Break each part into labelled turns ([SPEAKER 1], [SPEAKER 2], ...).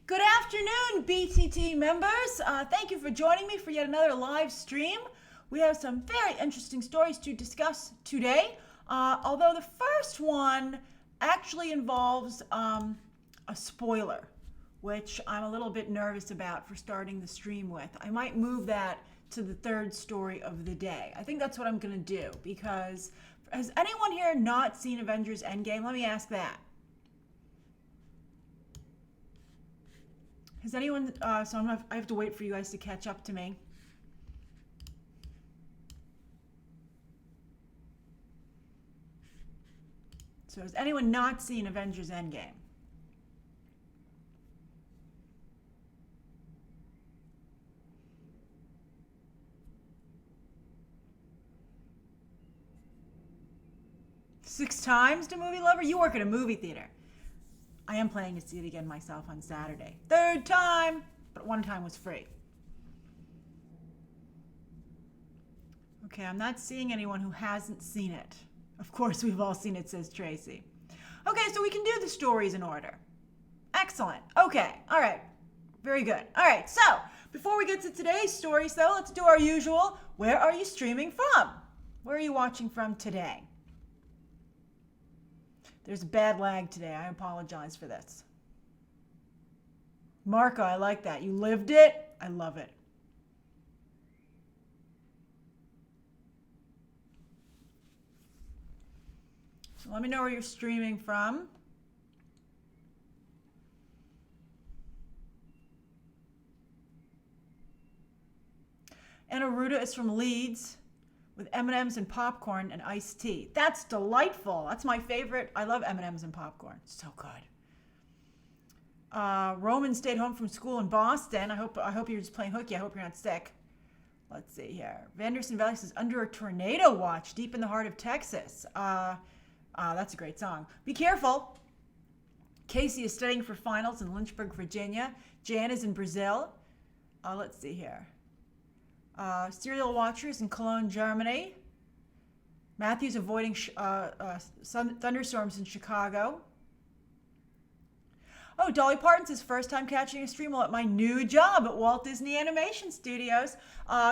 [SPEAKER 1] Good afternoon, BTT members. Thank you for joining me for yet another live stream. We have some very interesting stories to discuss today, although the first one actually involves a spoiler, which I'm a little bit nervous about for starting the stream with. I might move that to the third story of the day. I think that's what I'm going to do, because has anyone here not seen Avengers Endgame? Let me ask that. Has anyone, I have to wait for you guys to catch up to me. So has anyone not seen Avengers Endgame? Six times to movie lover? You work at a movie theater. I am planning to see it again myself on Saturday. Third time, but one time was free. Okay, I'm not seeing anyone who hasn't seen it. Of course, we've all seen it, says Tracy. Okay, so we can do the stories in order. Excellent. Okay, all right. Very good. All right, so before we get to today's stories, though, let's do our usual. Where are you streaming from? Where are you watching from today? There's a bad lag today. I apologize for this. Marco, I like that. You lived it. I love it. So let me know where you're streaming from. Anna Ruda is from Leeds, with M&Ms and popcorn and iced tea. That's delightful. That's my favorite. I love M&Ms and popcorn. So good. Roman stayed home from school in Boston. I hope you're just playing hooky. I hope you're not sick. Let's see here. Vanderson Valley says, under a tornado watch deep in the heart of Texas. That's a great song. Be careful. Casey is studying for finals in Lynchburg, Virginia. Jan is in Brazil. Let's see here. Serial watchers in Cologne, Germany. Matthew's avoiding thunderstorms in Chicago. Oh, Dolly Parton's his first time catching a stream while at my new job at Walt Disney Animation Studios.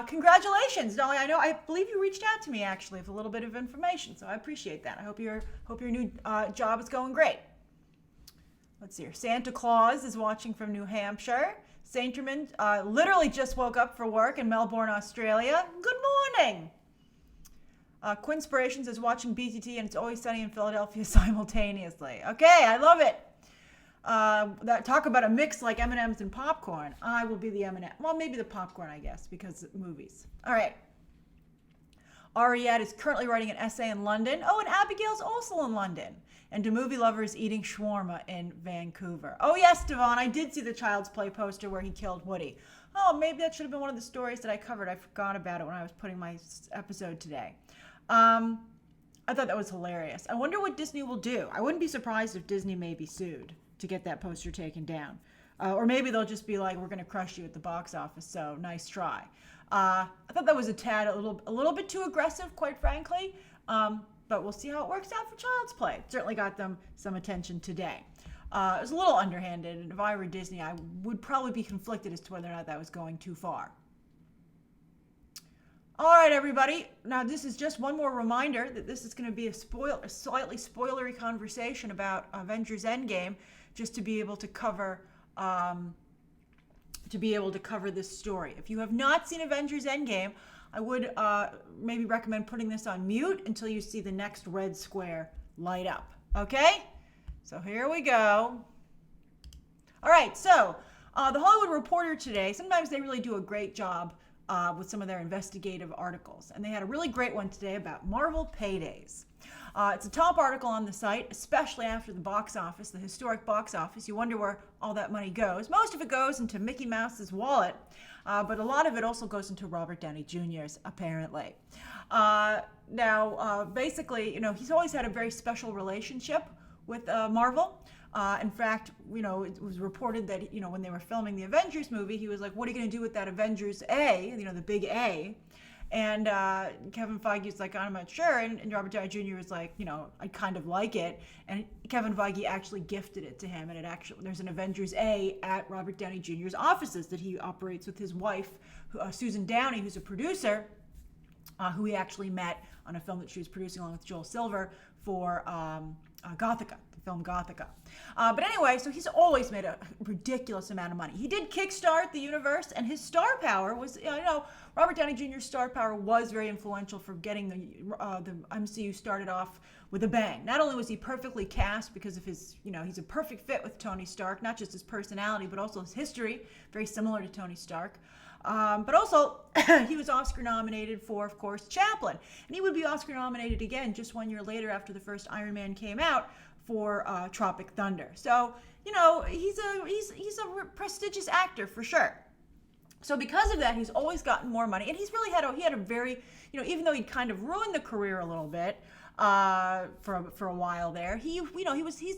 [SPEAKER 1] Congratulations, Dolly. I believe you reached out to me actually with a little bit of information, so I appreciate that. I hope your new job is going great. Let's see here. Santa Claus is watching from New Hampshire. Sainterman literally just woke up for work in Melbourne, Australia. Good morning. Quinspirations is watching BTT and It's Always Sunny in Philadelphia simultaneously. Okay, I love it. Talk about a mix like M&Ms and popcorn. I will be the M&M. Well, maybe the popcorn, I guess, because movies. All right. Ariad is currently writing an essay in London. Oh, and Abigail's also in London. And a movie lover is eating shawarma in Vancouver. Oh, yes, Devon, I did see the Child's Play poster where he killed Woody. Oh, maybe that should have been one of the stories that I covered. I forgot about it when I was putting my episode today. I thought that was hilarious. I wonder what Disney will do. I wouldn't be surprised if Disney may be sued to get that poster taken down. Or maybe they'll just be like, we're going to crush you at the box office, so nice try. I thought that was a little bit too aggressive, quite frankly. But we'll see how it works out for Child's Play. It certainly got them some attention today. It was a little underhanded, and if I were Disney, I would probably be conflicted as to whether or not that was going too far. All right, everybody. Now, this is just one more reminder that this is going to be a slightly spoilery conversation about Avengers Endgame, just to be able to cover this story. If you have not seen Avengers Endgame, I would maybe recommend putting this on mute until you see the next red square light up. Okay? So here we go. All right, so the Hollywood Reporter today, sometimes they really do a great job with some of their investigative articles. And they had a really great one today about Marvel paydays. It's a top article on the site, especially after the box office, the historic box office. You wonder where all that money goes. Most of it goes into Mickey Mouse's wallet, but a lot of it also goes into Robert Downey Jr.'s, apparently. Basically, he's always had a very special relationship with Marvel. In fact, it was reported that, when they were filming the Avengers movie, he was like, what are you going to do with that Avengers A, the big A? And Kevin Feige's like, I'm not sure. And Robert Downey Jr. was like, I kind of like it. And Kevin Feige actually gifted it to him. And there's an Avengers A at Robert Downey Jr.'s offices that he operates with his wife, Susan Downey, who's a producer, who he actually met on a film that she was producing along with Joel Silver for Gothica, the film Gothica. But anyway, so he's always made a ridiculous amount of money. He did kickstart the universe, and his star power was, Robert Downey Jr.'s star power was very influential for getting the MCU started off with a bang. Not only was he perfectly cast because of his, he's a perfect fit with Tony Stark, not just his personality, but also his history, very similar to Tony Stark. But also, he was Oscar nominated for, of course, Chaplin. And he would be Oscar nominated again just 1 year later after the first Iron Man came out for Tropic Thunder. So, he's a prestigious actor for sure. So because of that, he's always gotten more money. And he's really had a very, even though he'd kind of ruined the career a little bit, for a while there, he's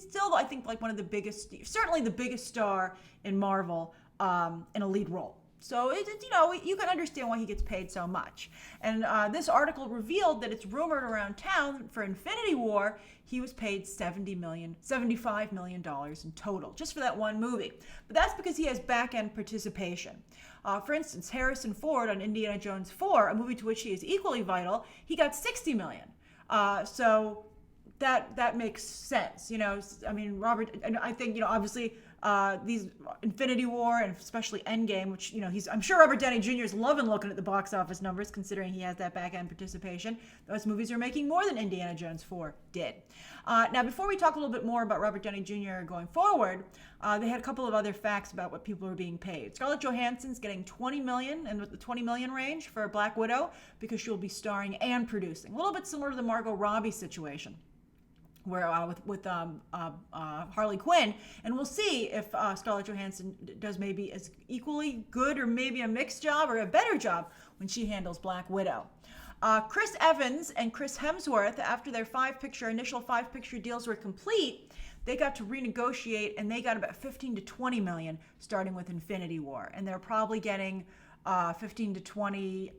[SPEAKER 1] still, I think, like one of the biggest, certainly the biggest star in Marvel in a lead role. So, you can understand why he gets paid so much. And this article revealed that it's rumored around town for Infinity War, he was paid $75 million in total, just for that one movie. But that's because he has back-end participation. For instance, Harrison Ford on Indiana Jones 4, a movie to which he is equally vital, he got $60 million. So that makes sense. Robert, and I think, obviously, these Infinity War and especially Endgame, which, I'm sure Robert Downey Jr. is loving looking at the box office numbers, considering he has that back-end participation. Those movies are making more than Indiana Jones 4 did. Now, before we talk a little bit more about Robert Downey Jr. going forward, they had a couple of other facts about what people are being paid. Scarlett Johansson's getting $20 million, and with the $20 million range for Black Widow, because she'll be starring and producing. A little bit similar to the Margot Robbie situation, where with Harley Quinn, and we'll see if Scarlett Johansson does maybe as equally good or maybe a mixed job or a better job when she handles Black Widow. Chris Evans and Chris Hemsworth, after their initial five picture deals were complete, they got to renegotiate, and they got about 15 to 20 million starting with Infinity War, and they're probably getting 15 to 20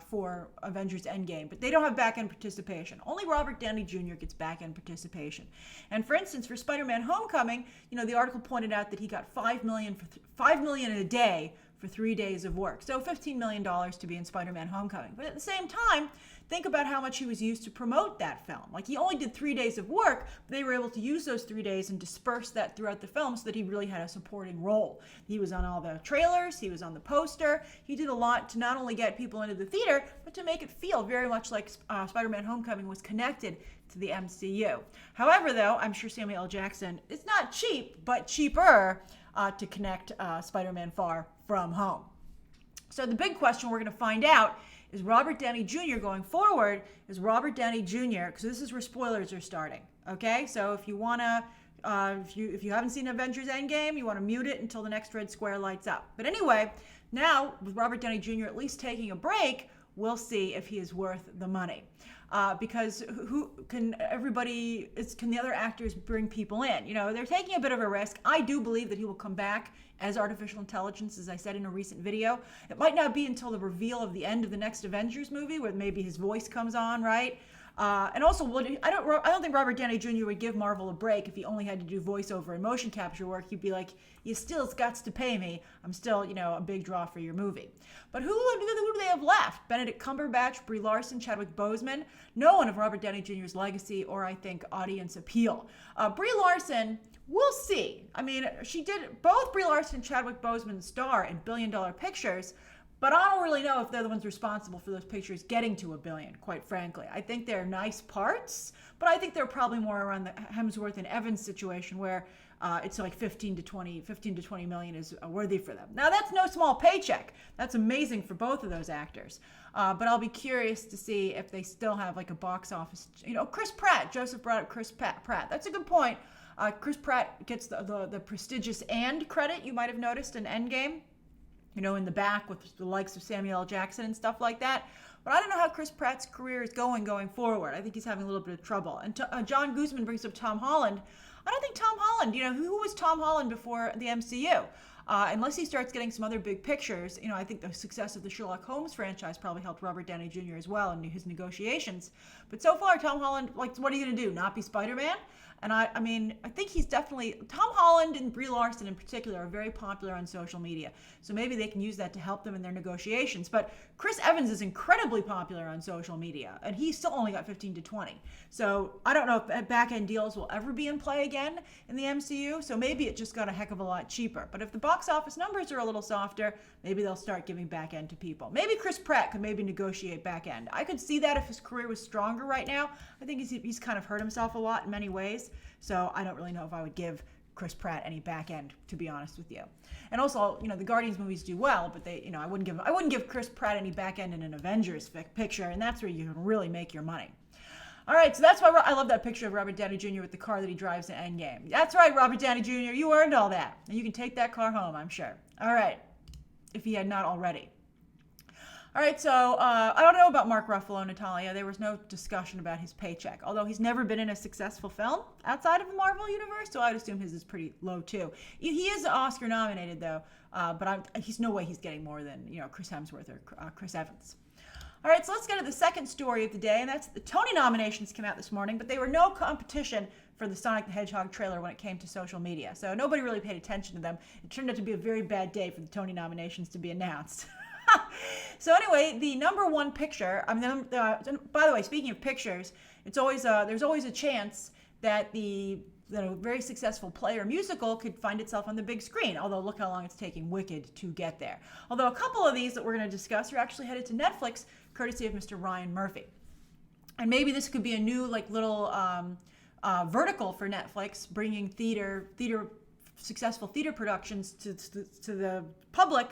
[SPEAKER 1] for Avengers Endgame, but they don't have back-end participation. Only Robert Downey Jr. gets back-end participation. And for instance, for Spider-Man Homecoming, the article pointed out that he got $5 million a day for 3 days of work. So $15 million to be in Spider-Man Homecoming. But at the same time, think about how much he was used to promote that film. Like, he only did 3 days of work, but they were able to use those 3 days and disperse that throughout the film so that he really had a supporting role. He was on all the trailers, he was on the poster, he did a lot to not only get people into the theater, but to make it feel very much like Spider-Man Homecoming was connected to the MCU. However, though, I'm sure Samuel L. Jackson is not cheap, but cheaper to connect Spider-Man Far From Home. So the big question we're going to find out is Robert Downey Jr. going forward, is Robert Downey Jr., because this is where spoilers are starting, okay? So if you want to, if you haven't seen Avengers Endgame, you want to mute it until the next red square lights up. But anyway, now with Robert Downey Jr. at least taking a break, we'll see if he is worth the money. Because can the other actors bring people in? They're taking a bit of a risk. I do believe that he will come back as artificial intelligence, as I said in a recent video. It might not be until the reveal of the end of the next Avengers movie where maybe his voice comes on, right? And also, I don't think Robert Downey Jr. would give Marvel a break if he only had to do voiceover and motion capture work. He'd be like, you still got to pay me. I'm still, a big draw for your movie. But who do they have left? Benedict Cumberbatch, Brie Larson, Chadwick Boseman. No one of Robert Downey Jr.'s legacy or, I think, audience appeal. Brie Larson, we'll see. I mean, both Brie Larson and Chadwick Boseman star in billion-dollar pictures, but I don't really know if they're the ones responsible for those pictures getting to $1 billion, quite frankly. I think they're nice parts, but I think they're probably more around the Hemsworth and Evans situation where it's like 15 to 20 million is worthy for them. Now, that's no small paycheck. That's amazing for both of those actors. But I'll be curious to see if they still have like a box office. Chris Pratt. Joseph brought up Chris Pratt. That's a good point. Chris Pratt gets the prestigious and credit you might have noticed in Endgame. In the back with the likes of Samuel L. Jackson and stuff like that. But I don't know how Chris Pratt's career is going forward. I think he's having a little bit of trouble. And John Guzman brings up Tom Holland. I don't think Tom Holland, who was Tom Holland before the MCU? Unless he starts getting some other big pictures, I think the success of the Sherlock Holmes franchise probably helped Robert Downey Jr. as well in his negotiations. But so far, Tom Holland, what are you going to do? Not be Spider-Man? And I mean, I think he's definitely, Tom Holland and Brie Larson in particular are very popular on social media. So maybe they can use that to help them in their negotiations. But Chris Evans is incredibly popular on social media, and he still only got 15 to 20. So I don't know if back-end deals will ever be in play again in the MCU. So maybe it just got a heck of a lot cheaper. But if the box office numbers are a little softer, maybe they'll start giving back-end to people. Maybe Chris Pratt could maybe negotiate back-end. I could see that if his career was stronger right now. I think he's kind of hurt himself a lot in many ways. So I don't really know if I would give Chris Pratt any back end, to be honest with you. And also, the Guardians movies do well, but I wouldn't give Chris Pratt any back end in an Avengers picture, and that's where you can really make your money. All right, so that's why I love that picture of Robert Downey Jr. with the car that he drives in Endgame. That's right, Robert Downey Jr., you earned all that, and you can take that car home, I'm sure. All right, if he had not already. All right, so I don't know about Mark Ruffalo, Natalia. There was no discussion about his paycheck, although he's never been in a successful film outside of the Marvel Universe, so I'd assume his is pretty low, too. He is Oscar nominated, though, but he's no way he's getting more than, Chris Hemsworth or Chris Evans. All right, so let's get to the second story of the day, and that's the Tony nominations came out this morning, but they were no competition for the Sonic the Hedgehog trailer when it came to social media, so nobody really paid attention to them. It turned out to be a very bad day for the Tony nominations to be announced. So anyway, the number one picture, by the way, speaking of pictures, it's always there's always a chance that the very successful play or musical could find itself on the big screen, although look how long it's taking Wicked to get there. Although a couple of these that we're going to discuss are actually headed to Netflix, courtesy of Mr. Ryan Murphy. And maybe this could be a new little vertical for Netflix, bringing successful theater productions to the public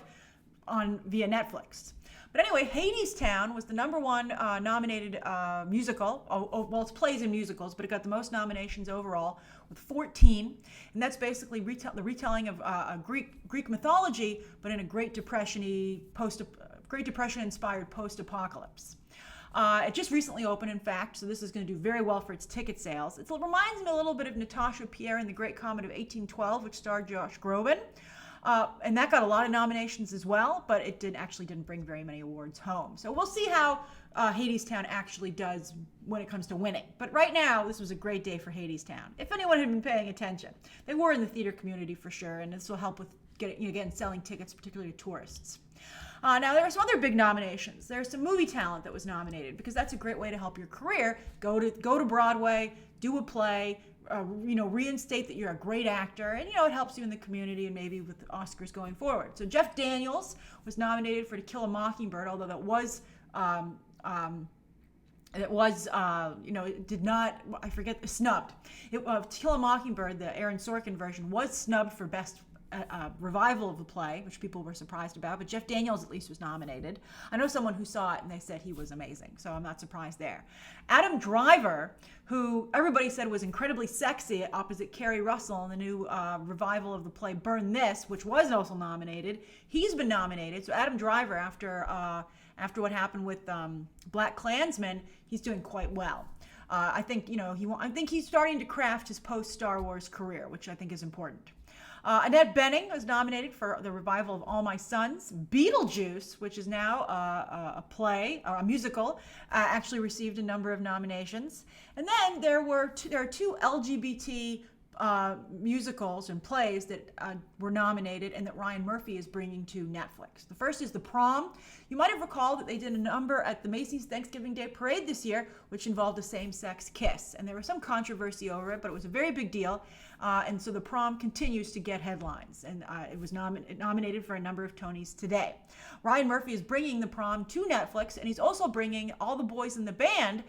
[SPEAKER 1] via Netflix. But anyway, Hadestown was the number one nominated musical. Well, it's plays and musicals, but it got the most nominations overall with 14. And that's basically the retelling of Greek mythology, but in a Great Depression-inspired post-apocalypse. It just recently opened, in fact, so this is going to do very well for its ticket sales. It reminds me a little bit of Natasha Pierre in The Great Comet of 1812, which starred Josh Groban. And that got a lot of nominations as well, but it didn't bring very many awards home. So we'll see how Hadestown actually does when it comes to winning. But right now, this was a great day for Hadestown. If anyone had been paying attention, they were in the theater community for sure, and this will help with selling tickets, particularly to tourists. Now, there are some other big nominations. There's some movie talent that was nominated because that's a great way to help your career. Go to Broadway, do a play, reinstate that you're a great actor, and it helps you in the community and maybe with the Oscars going forward. So Jeff Daniels was nominated for To Kill a Mockingbird, although that was snubbed. To Kill a Mockingbird, the Aaron Sorkin version, was snubbed for best revival of the play, which people were surprised about, but Jeff Daniels at least was nominated. I know someone who saw it and they said he was amazing, so I'm not surprised there. Adam Driver, who everybody said was incredibly sexy opposite Kerry Russell in the new revival of the play Burn This, which was also nominated, he's been nominated. So Adam Driver, after what happened with Black Klansman, he's doing quite well. I think he's starting to craft his post-Star Wars career, which I think is important. Annette Bening was nominated for the revival of All My Sons. Beetlejuice, which is now a play or a musical, actually received a number of nominations. And then there are two LGBT musicals and plays that were nominated and that Ryan Murphy is bringing to Netflix. The first is The Prom. You might have recalled that they did a number at the Macy's Thanksgiving Day Parade this year, which involved a same-sex kiss. And there was some controversy over it, but it was a very big deal. And so The Prom continues to get headlines, and it was nominated for a number of Tonys today. Ryan Murphy is bringing The Prom to Netflix, and he's also bringing All the Boys in the Band,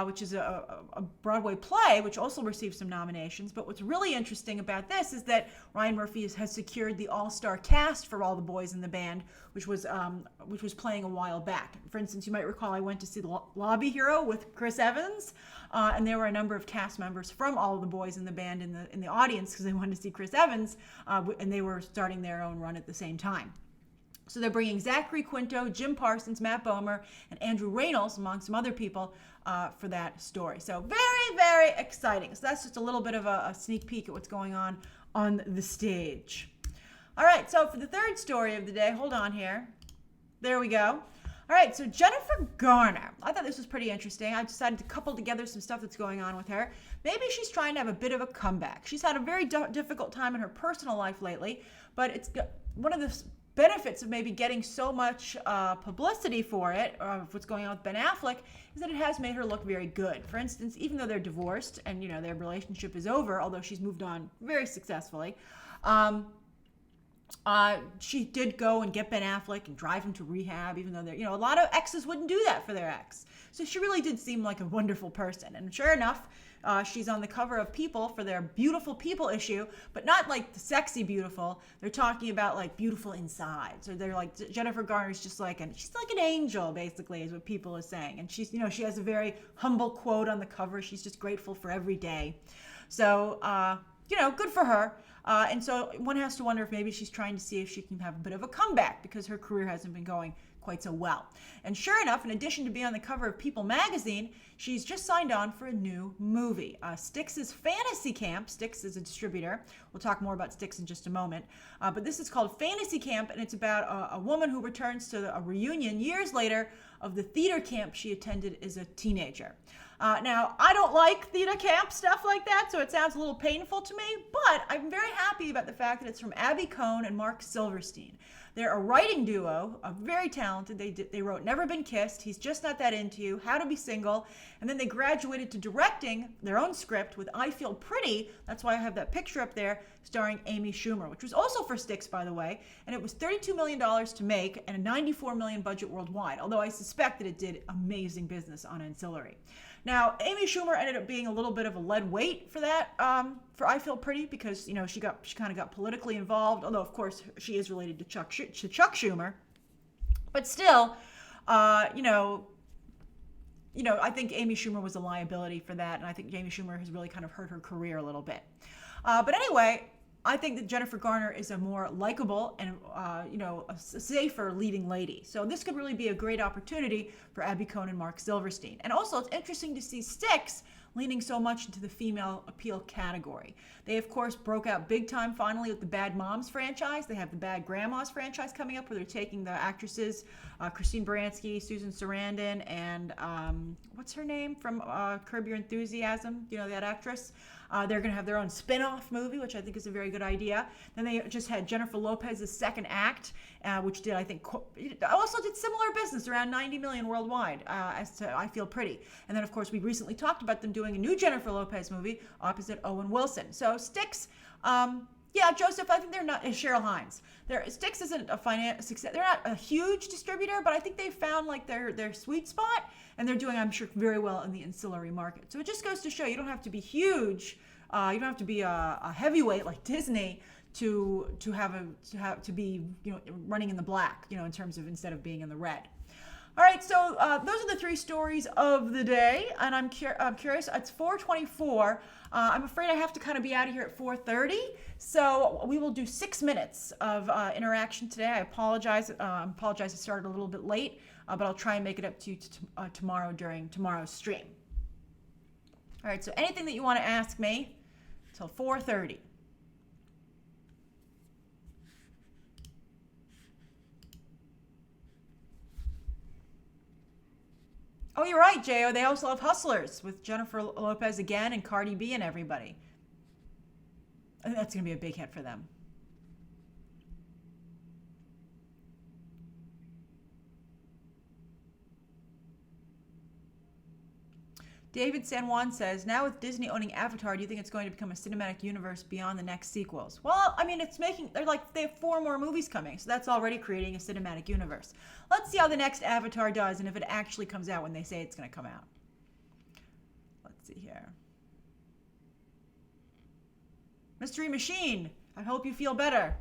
[SPEAKER 1] which is a Broadway play, which also received some nominations. But what's really interesting about this is that Ryan Murphy has secured the all-star cast for All the Boys in the Band, which was playing a while back. For instance, you might recall I went to see The Lobby Hero with Chris Evans, and there were a number of cast members from All the Boys in the Band in the audience because they wanted to see Chris Evans, and they were starting their own run at the same time. So they're bringing Zachary Quinto, Jim Parsons, Matt Bomer, and Andrew Reynolds, among some other people, for that story. So very, very exciting. So that's just a little bit of a sneak peek at what's going on the stage. All right, so for the third story of the day, hold on here. There we go. All right, so Jennifer Garner. I thought this was pretty interesting. I decided to couple together some stuff that's going on with her. Maybe she's trying to have a bit of a comeback. She's had a very difficult time in her personal life lately, but it's one of the benefits of maybe getting so much publicity for it, or what's going on with Ben Affleck, is that it has made her look very good. For instance, even though they're divorced and their relationship is over, although she's moved on very successfully, she did go and get Ben Affleck and drive him to rehab, even though a lot of exes wouldn't do that for their ex. So she really did seem like a wonderful person. And sure enough, she's on the cover of People for their Beautiful People issue, but not like the sexy beautiful. They're talking about like beautiful inside. So they're like, Jennifer Garner's just like, she's like an angel, basically, is what People is saying. And she's, she has a very humble quote on the cover. She's just grateful for every day. So, good for her. And so one has to wonder if maybe she's trying to see if she can have a bit of a comeback because her career hasn't been going quite so well. And sure enough, in addition to being on the cover of People magazine, she's just signed on for a new movie. Styx' Fantasy Camp. Styx is a distributor. We'll talk more about Styx in just a moment. But this is called Fantasy Camp, and it's about a woman who returns to a reunion years later of the theater camp she attended as a teenager. Now, I don't like theater camp stuff like that, so it sounds a little painful to me, but I'm very happy about the fact that it's from Abby Cohn and Mark Silverstein. They're a writing duo, very talented. They wrote Never Been Kissed, He's Just Not That Into You, How to Be Single, and then they graduated to directing their own script with I Feel Pretty. That's why I have that picture up there, starring Amy Schumer, which was also for Styx, by the way, and it was $32 million to make and a $94 million budget worldwide, although I suspect that it did amazing business on ancillary. Now, Amy Schumer ended up being a little bit of a lead weight for that, for I Feel Pretty, because she kind of got politically involved. Although, of course, she is related to Chuck Schumer, but still, I think Amy Schumer was a liability for that, and I think Amy Schumer has really kind of hurt her career a little bit. But anyway, I think that Jennifer Garner is a more likable and, a safer leading lady. So this could really be a great opportunity for Abby Cohn and Mark Silverstein. And also, it's interesting to see Styx leaning so much into the female appeal category. They, of course, broke out big time finally with the Bad Moms franchise. They have the Bad Grandmas franchise coming up where they're taking the actresses, Christine Baranski, Susan Sarandon, and what's her name from Curb Your Enthusiasm? That actress? They're going to have their own spin-off movie, which I think is a very good idea. Then they just had Jennifer Lopez's second act, which did, I think, also did similar business, around $90 million worldwide, as to I Feel Pretty. And then, of course, we recently talked about them doing a new Jennifer Lopez movie opposite Owen Wilson. So Styx, Joseph, I think they're not, Cheryl Hines. Styx isn't a financial success. They're not a huge distributor, but I think they found like their sweet spot, and they're doing, I'm sure, very well in the ancillary market. So it just goes to show you don't have to be huge. You don't have to be a heavyweight like Disney to be running in the black, in terms of instead of being in the red. All right, so those are the three stories of the day, and I'm curious. It's 4:24. I'm afraid I have to kind of be out of here at 4:30, so we will do 6 minutes of interaction today. I apologize. I started a little bit late, but I'll try and make it up to you tomorrow during tomorrow's stream. All right, so anything that you want to ask me till 4:30. Oh, you're right, Jo. They also have Hustlers with Jennifer Lopez again and Cardi B and everybody. I think that's going to be a big hit for them. David San Juan says, now with Disney owning Avatar, do you think it's going to become a cinematic universe beyond the next sequels? Well, I mean, they have 4 more movies coming, so that's already creating a cinematic universe. Let's see how the next Avatar does and if it actually comes out when they say it's going to come out. Let's see here. Mystery Machine, I hope you feel better.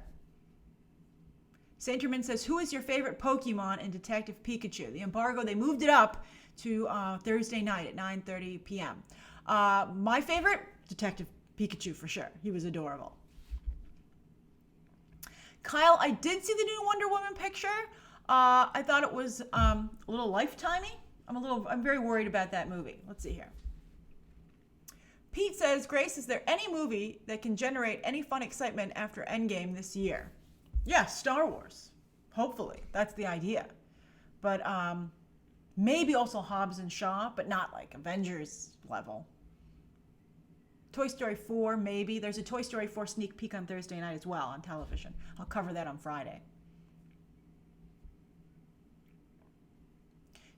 [SPEAKER 1] Sainterman says, who is your favorite Pokemon in Detective Pikachu? The embargo, they moved it up to Thursday night at 9:30 p.m. My favorite, Detective Pikachu for sure. He was adorable. Kyle, I did see the new Wonder Woman picture. I thought it was a little lifetimey. I'm very worried about that movie. Let's see here. Pete says, Grace, is there any movie that can generate any fun excitement after Endgame this year? Yeah, Star Wars. Hopefully, that's the idea. But maybe also Hobbs and Shaw, but not like Avengers level. Toy Story 4, maybe. There's a Toy Story 4 sneak peek on Thursday night as well on television. I'll cover that on Friday.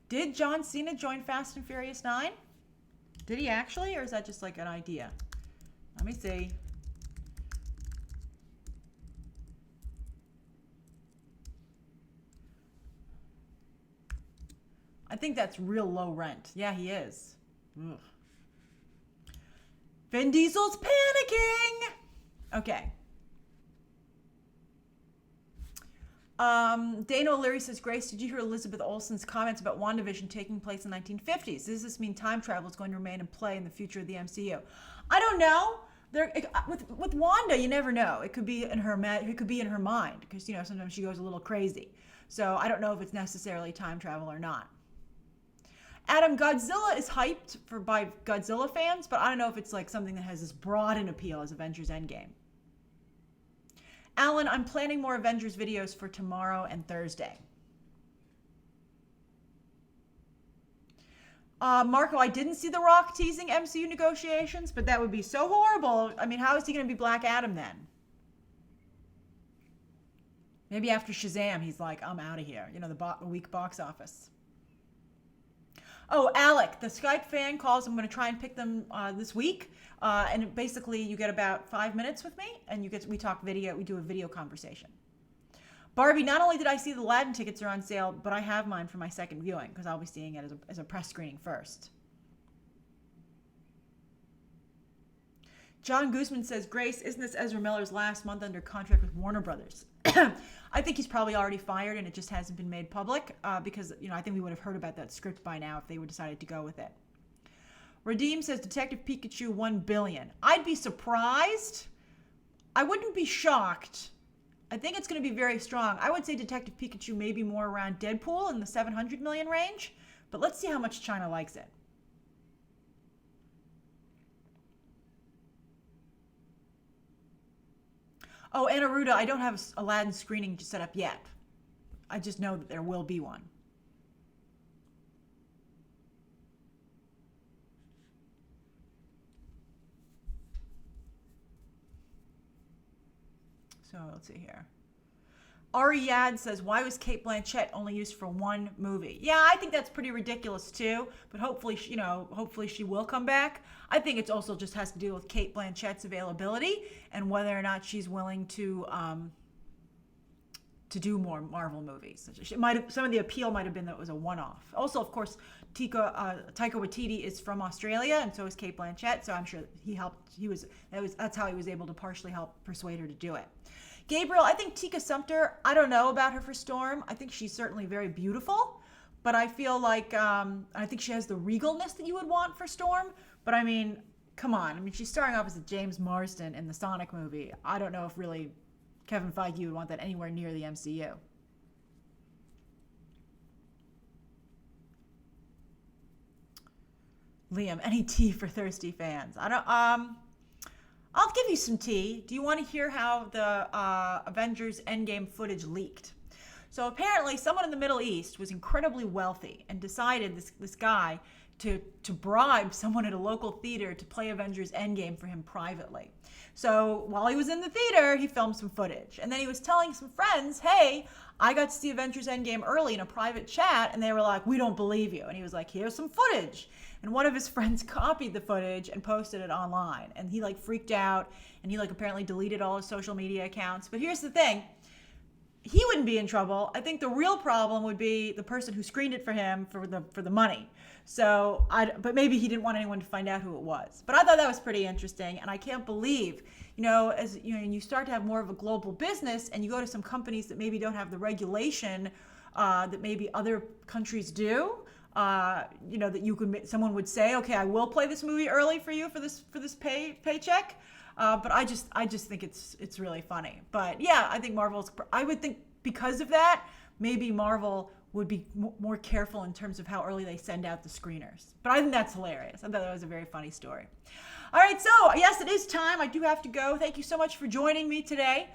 [SPEAKER 1] Did John Cena join Fast and Furious 9? Did he actually, or is that just like an idea? Let me see. I think that's real low rent. Yeah, he is. Ugh. Vin Diesel's panicking. Okay. Dana O'Leary says, Grace, did you hear Elizabeth Olsen's comments about WandaVision taking place in the 1950s? Does this mean time travel is going to remain in play in the future of the MCU? I don't know. With Wanda, you never know. It could be in her mind because sometimes she goes a little crazy. So I don't know if it's necessarily time travel or not. Adam, Godzilla is hyped by Godzilla fans, but I don't know if it's like something that has as broad an appeal as Avengers Endgame. Alan, I'm planning more Avengers videos for tomorrow and Thursday. Marco, I didn't see The Rock teasing MCU negotiations, but that would be so horrible. I mean, how is he going to be Black Adam then? Maybe after Shazam, he's like, I'm out of here. The weak box office. Oh, Alec, the Skype fan calls. I'm going to try and pick them this week. And basically, you get about 5 minutes with me, and we talk video. We do a video conversation. Barbie, not only did I see the Aladdin tickets are on sale, but I have mine for my second viewing because I'll be seeing it as a press screening first. John Guzman says, Grace, isn't this Ezra Miller's last month under contract with Warner Brothers? I think he's probably already fired and it just hasn't been made public because, I think we would have heard about that script by now if they would decided to go with it. Redeem says Detective Pikachu $1 billion. I'd be surprised. I wouldn't be shocked. I think it's going to be very strong. I would say Detective Pikachu may be more around Deadpool in the 700 million range, but let's see how much China likes it. Oh, Anna Ruda, I don't have Aladdin screening set up yet. I just know that there will be one. So let's see here. Ari Yad says, why was Cate Blanchett only used for one movie? Yeah, I think that's pretty ridiculous too, but hopefully she will come back. I think it also just has to do with Cate Blanchett's availability and whether or not she's willing to do more Marvel movies. Some of the appeal might have been that it was a one-off. Also, of course, Taika Waititi is from Australia, and so is Cate Blanchett. So I'm sure that's how he was able to partially help persuade her to do it. Gabriel, I think Tika Sumpter, I don't know about her for Storm. I think she's certainly very beautiful, but I feel like I think she has the regalness that you would want for Storm. But I mean, come on. I mean, she's starring opposite James Marsden in the Sonic movie. I don't know if really Kevin Feige would want that anywhere near the MCU. Liam, any tea for thirsty fans? I'll give you some tea. Do you want to hear how the Avengers Endgame footage leaked? So apparently someone in the Middle East was incredibly wealthy and decided, this guy, to bribe someone at a local theater to play Avengers Endgame for him privately. So while he was in the theater, he filmed some footage. And then he was telling some friends, hey, I got to see Avengers Endgame early in a private chat. And they were like, we don't believe you. And he was like, here's some footage. And one of his friends copied the footage and posted it online. And he freaked out. And he apparently deleted all his social media accounts. But here's the thing. He wouldn't be in trouble. I think the real problem would be the person who screened it for him for the money. So, but maybe he didn't want anyone to find out who it was. But I thought that was pretty interesting, and I can't believe, as you start to have more of a global business, and you go to some companies that maybe don't have the regulation that maybe other countries do. That someone would say, okay, I will play this movie early for you for this paycheck. But I just think it's really funny. But yeah, I think I would think because of that, maybe Marvel would be more careful in terms of how early they send out the screeners. But I think that's hilarious. I thought that was a very funny story. All right, so yes, it is time. I do have to go. Thank you so much for joining me today.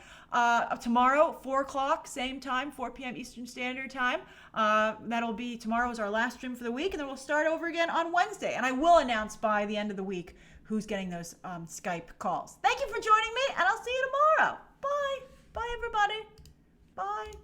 [SPEAKER 1] Tomorrow, 4 o'clock, same time, 4 p.m. Eastern Standard Time. That'll be, tomorrow is our last stream for the week, and then we'll start over again on Wednesday. And I will announce by the end of the week who's getting those Skype calls. Thank you for joining me, and I'll see you tomorrow. Bye. Bye, everybody. Bye.